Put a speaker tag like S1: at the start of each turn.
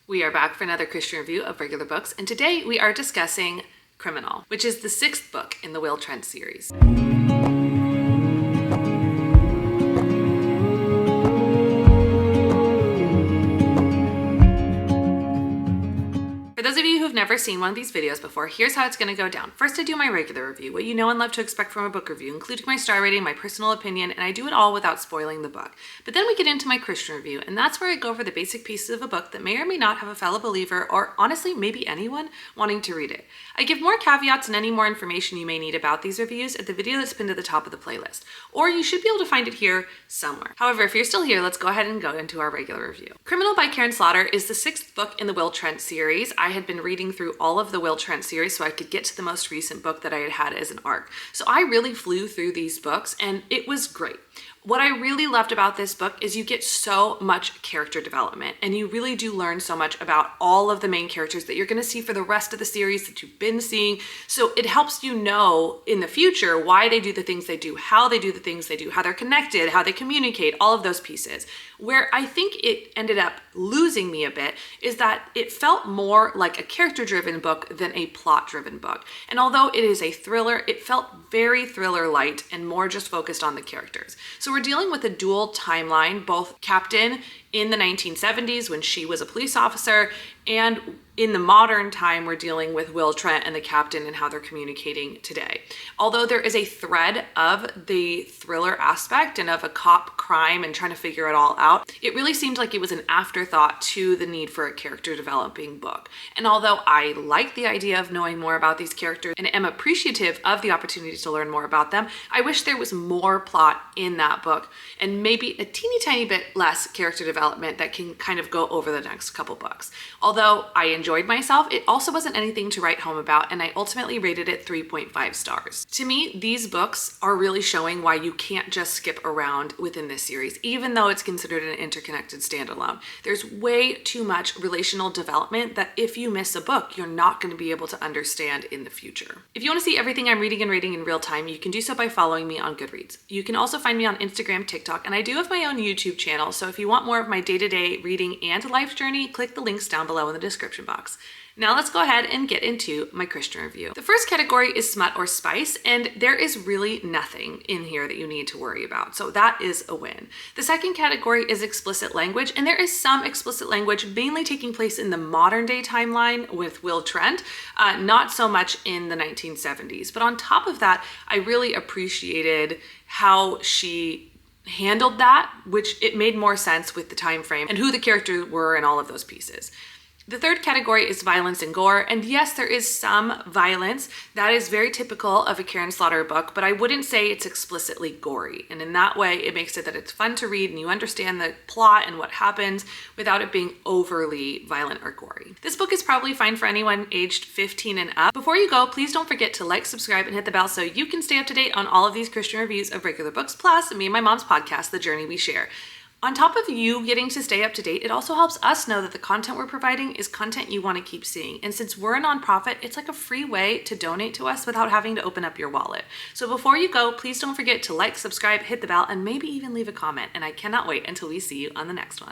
S1: We are back for another Christian review of regular books, and today we are discussing Criminal, which is the 6th book in the Will Trent series. For those of you who've never seen one of these videos before, here's how it's going to go down. First, I do my regular review, what you know and love to expect from a book review, including my star rating, my personal opinion, and I do it all without spoiling the book. But then we get into my Christian review, and that's where I go over the basic pieces of a book that may or may not have a fellow believer, or honestly, maybe anyone, wanting to read it. I give more caveats and any more information you may need about these reviews at the video that's pinned to the top of the playlist, or you should be able to find it here somewhere. However, if you're still here, let's go ahead and go into our regular review. Criminal by Karen Slaughter is the 6th book in the Will Trent series. I had been reading through all of the Will Trent series so I could get to the most recent book that I had as an arc. So I really flew through these books and it was great. What I really loved about this book is you get so much character development and you really do learn so much about all of the main characters that you're going to see for the rest of the series that you've been seeing. So it helps you know in the future why they do the things they do, how they do the things they do, how they're connected, how they communicate, all of those pieces. Where I think it ended up losing me a bit is that it felt more like a character-driven book than a plot-driven book. And although it is a thriller, it felt very thriller-light and more just focused on the characters. So we're dealing with a dual timeline, both Captain in the 1970s when she was a police officer, and in the modern time, we're dealing with Will Trent and the Captain and how they're communicating today. Although there is a thread of the thriller aspect and of a cop crime and trying to figure it all out, it really seemed like it was an afterthought to the need for a character developing book. And although I like the idea of knowing more about these characters and am appreciative of the opportunity to learn more about them, I wish there was more plot in that book and maybe a teeny tiny bit less character development that can kind of go over the next couple books. Although I enjoyed myself, it also wasn't anything to write home about, and I ultimately rated it 3.5 stars. To me, these books are really showing why you can't just skip around within this series, even though it's considered an interconnected standalone. There's way too much relational development that if you miss a book, you're not going to be able to understand in the future. If you want to see everything I'm reading and rating in real time, you can do so by following me on Goodreads. You can also find me on Instagram, TikTok, and I do have my own YouTube channel, so if you want more of my day-to-day reading and life journey, click the links down below in the description box. Now let's go ahead and get into my Christian review. The first category is smut or spice, and there is really nothing in here that you need to worry about. So that is a win. The second category is explicit language, and there is some explicit language mainly taking place in the modern day timeline with Will Trent, not so much in the 1970s. But on top of that, I really appreciated how she handled that, which it made more sense with the time frame and who the characters were and all of those pieces. The third category is violence and gore, and yes, there is some violence that is very typical of a Karen Slaughter book, but I wouldn't say it's explicitly gory, and in that way it makes it that it's fun to read and you understand the plot and what happens without it being overly violent or gory. This book is probably fine for anyone aged 15 and up. Before you go, please don't forget to like, subscribe, and hit the bell so you can stay up to date on all of these Christian reviews of regular books, plus me and my mom's podcast, The Journey We Share. On top of you getting to stay up to date, it also helps us know that the content we're providing is content you want to keep seeing. And since we're a nonprofit, it's like a free way to donate to us without having to open up your wallet. So before you go, please don't forget to like, subscribe, hit the bell, and maybe even leave a comment. And I cannot wait until we see you on the next one.